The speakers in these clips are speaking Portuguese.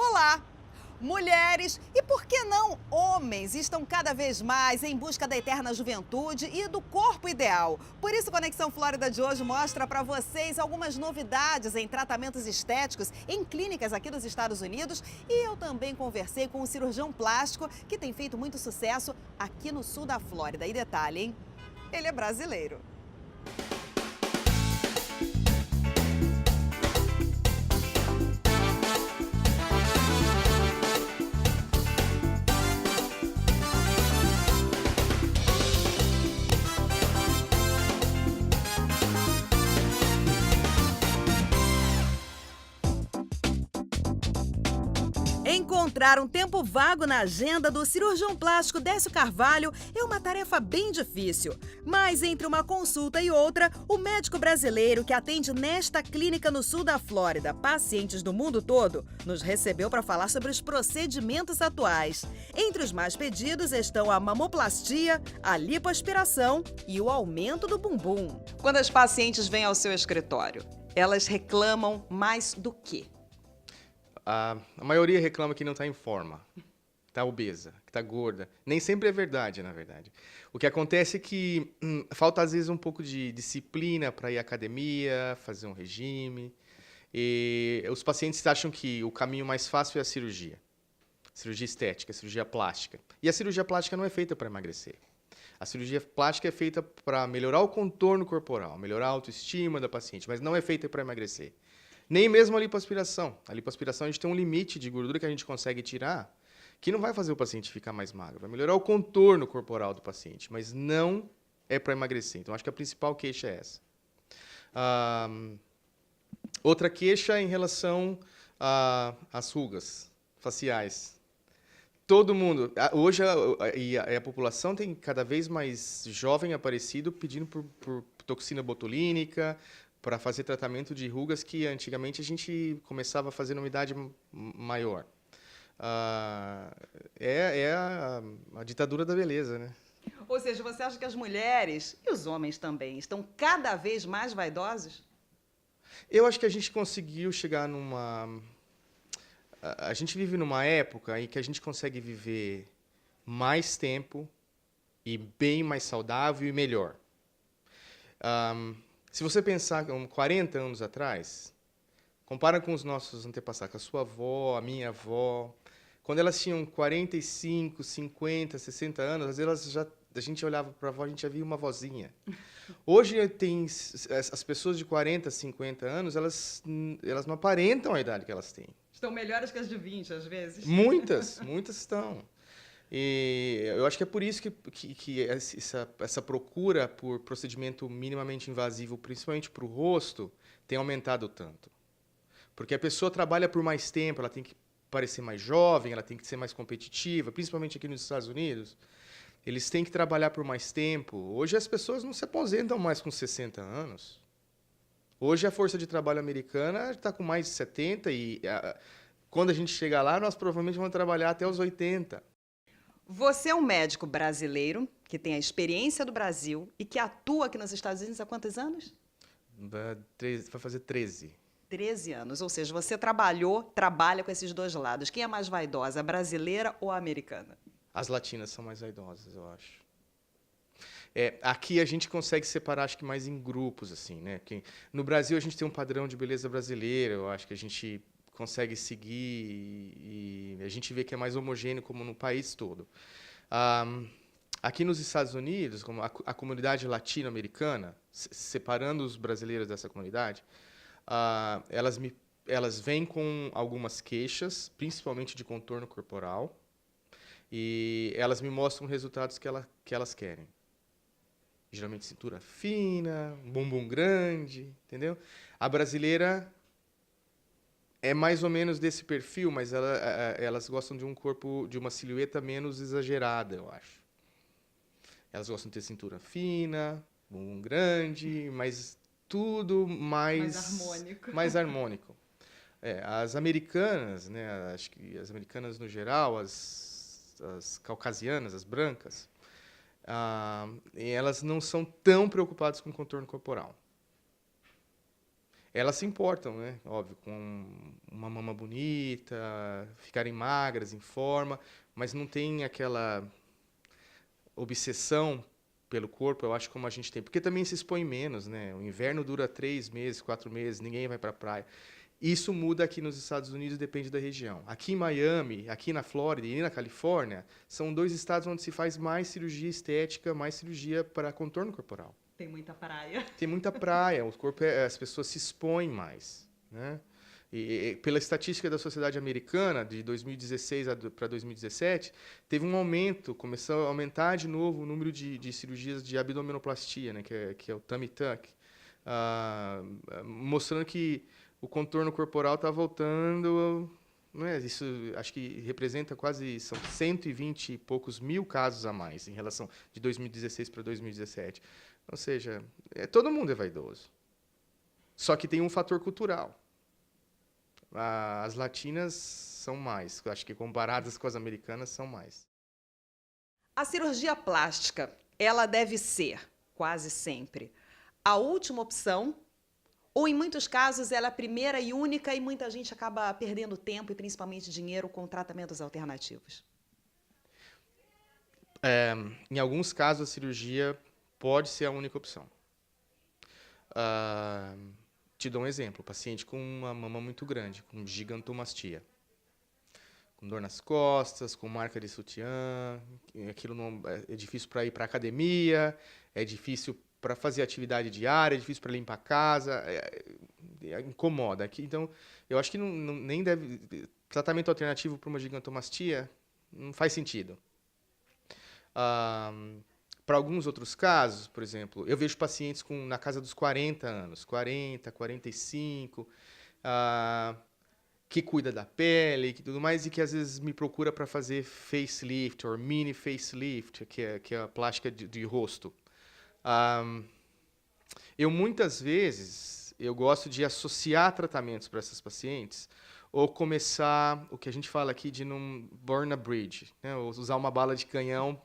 Olá! Mulheres e, por que não, homens estão cada vez mais em busca da eterna juventude e do corpo ideal. Por isso, Conexão Flórida de hoje mostra para vocês algumas novidades em tratamentos estéticos em clínicas aqui nos Estados Unidos. E eu também conversei com um cirurgião plástico que tem feito muito sucesso aqui no sul da Flórida. E detalhe, hein? Ele é brasileiro. Encontrar um tempo vago na agenda do cirurgião plástico Décio Carvalho é uma tarefa bem difícil. Mas entre uma consulta e outra, o médico brasileiro que atende nesta clínica no sul da Flórida pacientes do mundo todo, nos recebeu para falar sobre os procedimentos atuais. Entre os mais pedidos estão a mamoplastia, a lipoaspiração e o aumento do bumbum. Quando as pacientes vêm ao seu escritório, elas reclamam mais do quê? A maioria reclama que não está em forma, que está obesa, que está gorda. Nem sempre é verdade, na verdade. O que acontece é que falta, às vezes, um pouco de disciplina para ir à academia, fazer um regime. E os pacientes acham que o caminho mais fácil é a cirurgia estética, a cirurgia plástica. E a cirurgia plástica não é feita para emagrecer. A cirurgia plástica é feita para melhorar o contorno corporal, melhorar a autoestima da paciente, mas não é feita para emagrecer. Nem mesmo a lipoaspiração. A lipoaspiração, a gente tem um limite de gordura que a gente consegue tirar, que não vai fazer o paciente ficar mais magro. Vai melhorar o contorno corporal do paciente, mas não é para emagrecer. Então, acho que a principal queixa é essa. Outra queixa é em relação às rugas faciais. Todo mundo... Hoje, a população tem cada vez mais jovem aparecido pedindo por toxina botulínica, para fazer tratamento de rugas que antigamente a gente começava a fazer numa idade maior. É a ditadura da beleza, né? Ou seja, você acha que as mulheres e os homens também estão cada vez mais vaidosos? Eu acho que a gente conseguiu chegar numa... A gente vive numa época em que a gente consegue viver mais tempo e bem mais saudável e melhor. Se você pensar 40 anos atrás, compara com os nossos antepassados, com a sua avó, a minha avó, quando elas tinham 45, 50, 60 anos, às vezes a gente olhava para a avó, a gente já via uma vozinha. Hoje as pessoas de 40, 50 anos, elas não aparentam a idade que elas têm. Estão melhores que as de 20, às vezes. Muitas estão. E eu acho que é por isso que essa procura por procedimento minimamente invasivo, principalmente para o rosto, tem aumentado tanto. Porque a pessoa trabalha por mais tempo, ela tem que parecer mais jovem, ela tem que ser mais competitiva, principalmente aqui nos Estados Unidos. Eles têm que trabalhar por mais tempo. Hoje as pessoas não se aposentam mais com 60 anos. Hoje a força de trabalho americana está com mais de 70 e quando a gente chegar lá, nós provavelmente vamos trabalhar até os 80. Você é um médico brasileiro que tem a experiência do Brasil e que atua aqui nos Estados Unidos há quantos anos? Vai fazer 13. 13 anos, ou seja, você trabalha com esses dois lados. Quem é mais vaidosa, a brasileira ou a americana? As latinas são mais vaidosas, eu acho. Aqui a gente consegue separar, acho que mais em grupos, assim, né? No Brasil a gente tem um padrão de beleza brasileira, eu acho que a gente consegue seguir e a gente vê que é mais homogêneo como no país todo. Aqui nos Estados Unidos, como a comunidade latino-americana, separando os brasileiros dessa comunidade, elas vêm com algumas queixas, principalmente de contorno corporal, e elas me mostram resultados que elas querem. Geralmente cintura fina, bumbum grande, entendeu? A brasileira é mais ou menos desse perfil, mas elas gostam de um corpo, de uma silhueta menos exagerada, eu acho. Elas gostam de ter cintura fina, bumbum grande, mas tudo mais harmônico. Mais harmônico. As americanas, né, acho que as americanas no geral, as caucasianas, as brancas, elas não são tão preocupadas com o contorno corporal. Elas se importam, né? Óbvio, com uma mama bonita, ficarem magras, em forma, mas não tem aquela obsessão pelo corpo, eu acho, como a gente tem. Porque também se expõe menos, né? O inverno dura 3 meses, 4 meses, ninguém vai para a praia. Isso muda aqui nos Estados Unidos, depende da região. Aqui em Miami, aqui na Flórida e na Califórnia, são 2 estados onde se faz mais cirurgia estética, mais cirurgia para contorno corporal. Tem muita praia. Tem muita praia, o corpo, as pessoas se expõem mais, né? E pela estatística da Sociedade Americana, de 2016 para 2017, teve um aumento, começou a aumentar de novo o número de cirurgias de abdominoplastia, né, que é o tummy tuck, mostrando que o contorno corporal está voltando, não é? Isso acho que representa são 120 e poucos mil casos a mais em relação de 2016 para 2017. Ou seja, todo mundo é vaidoso. Só que tem um fator cultural. As latinas são mais, acho que comparadas com as americanas são mais. A cirurgia plástica, ela deve ser, quase sempre, a última opção, ou em muitos casos ela é a primeira e única e muita gente acaba perdendo tempo e principalmente dinheiro com tratamentos alternativos? Em alguns casos a cirurgia pode ser a única opção. Te dou um exemplo, paciente com uma mama muito grande, com gigantomastia, com dor nas costas, com marca de sutiã, aquilo não, é difícil para ir para a academia, é difícil para fazer atividade diária, é difícil para limpar a casa, incomoda. Então, eu acho que nem deve... Tratamento alternativo para uma gigantomastia não faz sentido. Para alguns outros casos, por exemplo, eu vejo pacientes na casa dos 40 anos, 40, 45, que cuida da pele e tudo mais, e que às vezes me procura para fazer facelift ou mini facelift, que é a plástica de rosto. Eu muitas vezes eu gosto de associar tratamentos para essas pacientes ou começar o que a gente fala aqui de não burn a bridge, né? Ou usar uma bala de canhão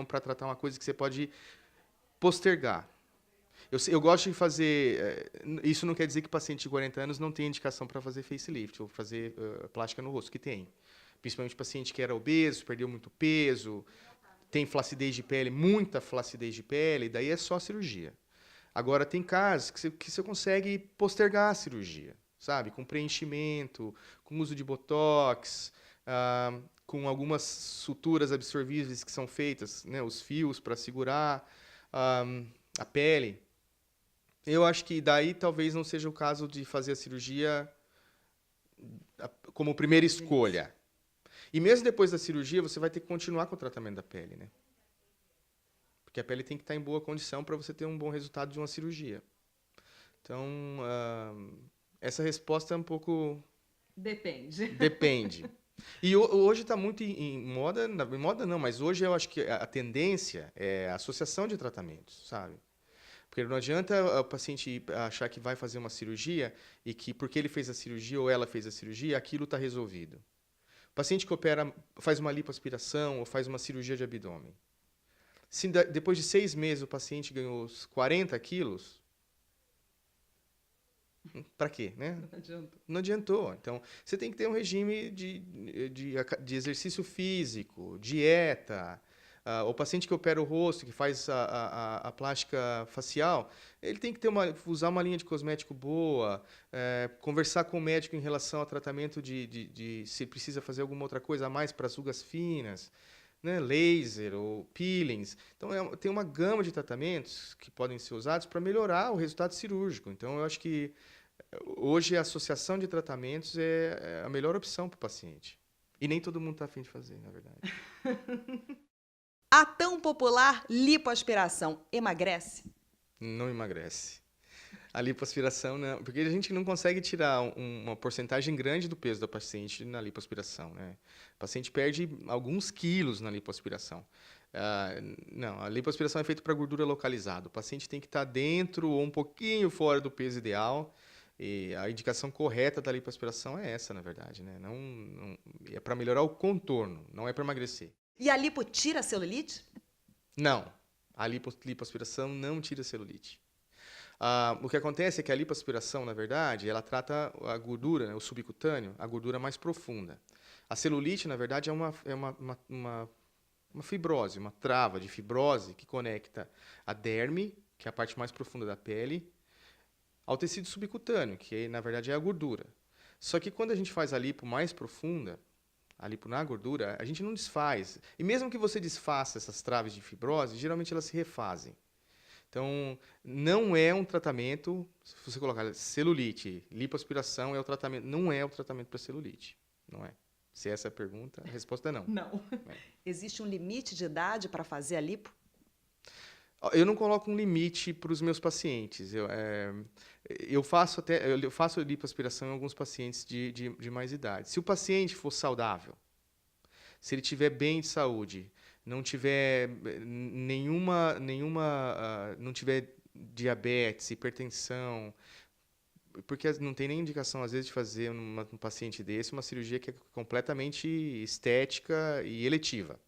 para tratar uma coisa que você pode postergar. Eu gosto de fazer... Isso não quer dizer que paciente de 40 anos não tem indicação para fazer facelift ou fazer plástica no rosto, que tem. Principalmente paciente que era obeso, perdeu muito peso, tem flacidez de pele, muita flacidez de pele, daí é só cirurgia. Agora, tem casos que você consegue postergar a cirurgia, sabe? Com preenchimento, com uso de botox, com algumas suturas absorvíveis que são feitas, né, os fios para segurar a pele. Eu acho que daí talvez não seja o caso de fazer a cirurgia como primeira escolha. E mesmo depois da cirurgia, você vai ter que continuar com o tratamento da pele, né? Porque a pele tem que estar em boa condição para você ter um bom resultado de uma cirurgia. Então, essa resposta é um pouco... Depende. Depende. E hoje está muito em moda, em moda não, mas hoje eu acho que a tendência é a associação de tratamentos, sabe? Porque não adianta o paciente achar que vai fazer uma cirurgia e que porque ele fez a cirurgia ou ela fez a cirurgia, aquilo está resolvido. O paciente que opera, faz uma lipoaspiração ou faz uma cirurgia de abdômen. Se depois de 6 meses o paciente ganhou os 40 quilos, para quê, né? Não adiantou. Não adiantou. Então, você tem que ter um regime de exercício físico, dieta. O paciente que opera o rosto, que faz a plástica facial, ele tem que usar uma linha de cosmético boa, conversar com o médico em relação ao tratamento de se precisa fazer alguma outra coisa a mais para as rugas finas, né? Laser ou peelings. Então, tem uma gama de tratamentos que podem ser usados para melhorar o resultado cirúrgico. Então, eu acho que hoje a associação de tratamentos é a melhor opção para o paciente. E nem todo mundo está a fim de fazer, na verdade. A tão popular lipoaspiração emagrece? Não emagrece. A lipoaspiração não, porque a gente não consegue tirar uma porcentagem grande do peso da paciente na lipoaspiração, né? O paciente perde alguns quilos na lipoaspiração. Não, a lipoaspiração é feita para gordura localizada. O paciente tem que estar dentro ou um pouquinho fora do peso ideal. E a indicação correta da lipoaspiração é essa, na verdade, né? Não, é para melhorar o contorno, não é para emagrecer. E a lipo tira a celulite? Não, a lipoaspiração não tira celulite. O que acontece é que a lipoaspiração, na verdade, ela trata a gordura, né, o subcutâneo, a gordura mais profunda. A celulite, na verdade, é uma fibrose, uma trava de fibrose que conecta a derme, que é a parte mais profunda da pele, ao tecido subcutâneo, que na verdade é a gordura. Só que quando a gente faz a lipo mais profunda, a lipo na gordura, a gente não desfaz. E mesmo que você desfaça essas traves de fibrose, geralmente elas se refazem. Então, não é um tratamento, se você colocar celulite, lipoaspiração é o tratamento, não é o tratamento para celulite, não é. Se essa é a pergunta, a resposta é não. Não. Existe um limite de idade para fazer a lipo? Eu não coloco um limite para os meus pacientes. Eu faço lipoaspiração em alguns pacientes de mais idade. Se o paciente for saudável, se ele estiver bem de saúde, não tiver não tiver diabetes, hipertensão, porque não tem nem indicação, às vezes, de fazer num paciente desse uma cirurgia que é completamente estética e eletiva.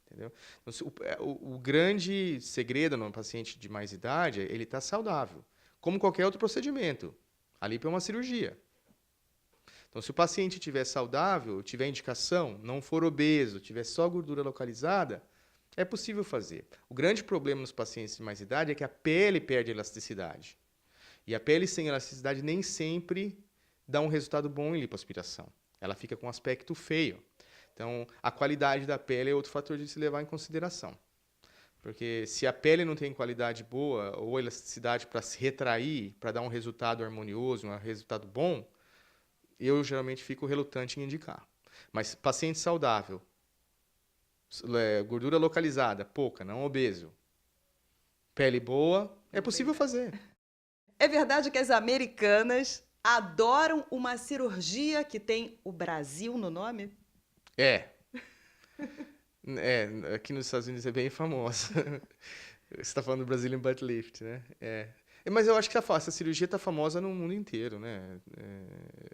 Entendeu? Então, o grande segredo num paciente de mais idade é ele estar saudável, como qualquer outro procedimento. A lipo é uma cirurgia. Então, se o paciente estiver saudável, tiver indicação, não for obeso, tiver só gordura localizada, é possível fazer. O grande problema nos pacientes de mais idade é que a pele perde elasticidade. E a pele sem elasticidade nem sempre dá um resultado bom em lipoaspiração. Ela fica com um aspecto feio. Então, a qualidade da pele é outro fator de se levar em consideração. Porque se a pele não tem qualidade boa ou elasticidade para se retrair, para dar um resultado harmonioso, um resultado bom, eu geralmente fico relutante em indicar. Mas paciente saudável, gordura localizada, pouca, não obeso, pele boa, é possível fazer. É verdade que as americanas adoram uma cirurgia que tem o Brasil no nome? Aqui nos Estados Unidos é bem famosa. Você está falando do Brazilian Butt Lift, né? Mas eu acho que essa cirurgia está famosa no mundo inteiro, né?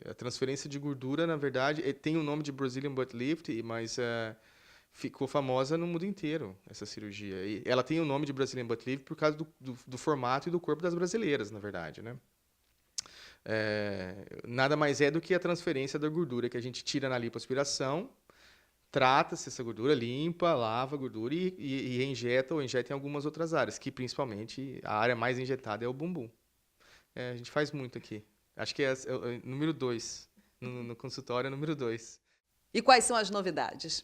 A transferência de gordura, na verdade, tem o nome de Brazilian Butt Lift, mas ficou famosa no mundo inteiro, essa cirurgia. E ela tem o nome de Brazilian Butt Lift por causa do formato e do corpo das brasileiras, na verdade, né? Nada mais é do que a transferência da gordura que a gente tira na lipoaspiração, trata-se essa gordura, limpa, lava a gordura e reinjeta ou injeta em algumas outras áreas, que principalmente a área mais injetada é o bumbum. A gente faz muito aqui. Acho que é o número 2, no consultório é o número 2. E quais são as novidades?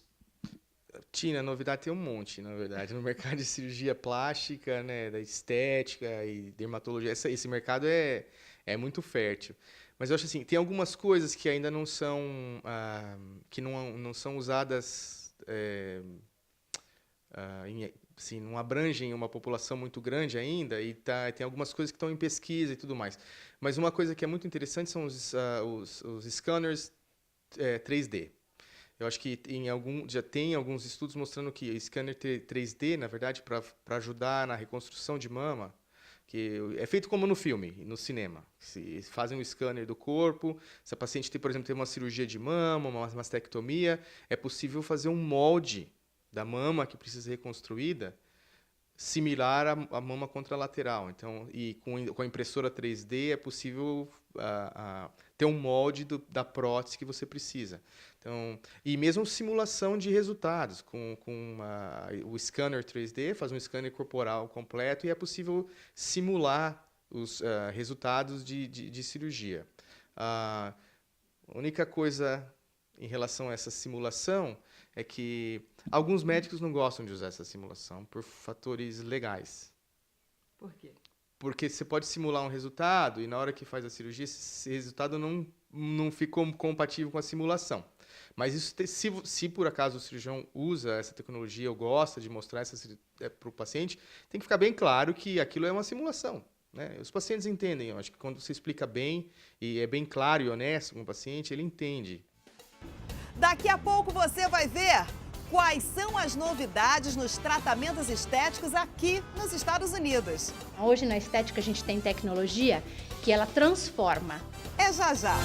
Tina, novidade tem um monte, na verdade, no mercado de cirurgia plástica, né, da estética e dermatologia. Esse mercado é muito fértil. Mas eu acho assim, tem algumas coisas que ainda não são, não são usadas, assim, não abrangem uma população muito grande ainda, e tem algumas coisas que estão em pesquisa e tudo mais. Mas uma coisa que é muito interessante são os scanners 3D. Eu acho que já tem alguns estudos mostrando que scanner 3D, na verdade, para ajudar na reconstrução de mama, que é feito como no filme, no cinema. Se fazem um scanner do corpo, se a paciente, por exemplo, tem uma cirurgia de mama, uma mastectomia, é possível fazer um molde da mama que precisa ser reconstruída, similar à mama contralateral. Então, e com a impressora 3D é possível ter um molde da prótese que você precisa. Então, e mesmo simulação de resultados com o scanner 3D, faz um scanner corporal completo e é possível simular os resultados de cirurgia. A única coisa em relação a essa simulação é que alguns médicos não gostam de usar essa simulação por fatores legais. Por quê? Porque você pode simular um resultado e na hora que faz a cirurgia, esse resultado não ficou compatível com a simulação. Mas isso, se por acaso o cirurgião usa essa tecnologia ou gosta de mostrar para o paciente, tem que ficar bem claro que aquilo é uma simulação, né? Os pacientes entendem. Eu acho que quando você explica bem e é bem claro e honesto com o paciente, ele entende. Daqui a pouco você vai ver quais são as novidades nos tratamentos estéticos aqui nos Estados Unidos. Hoje na estética a gente tem tecnologia que ela transforma. É já já.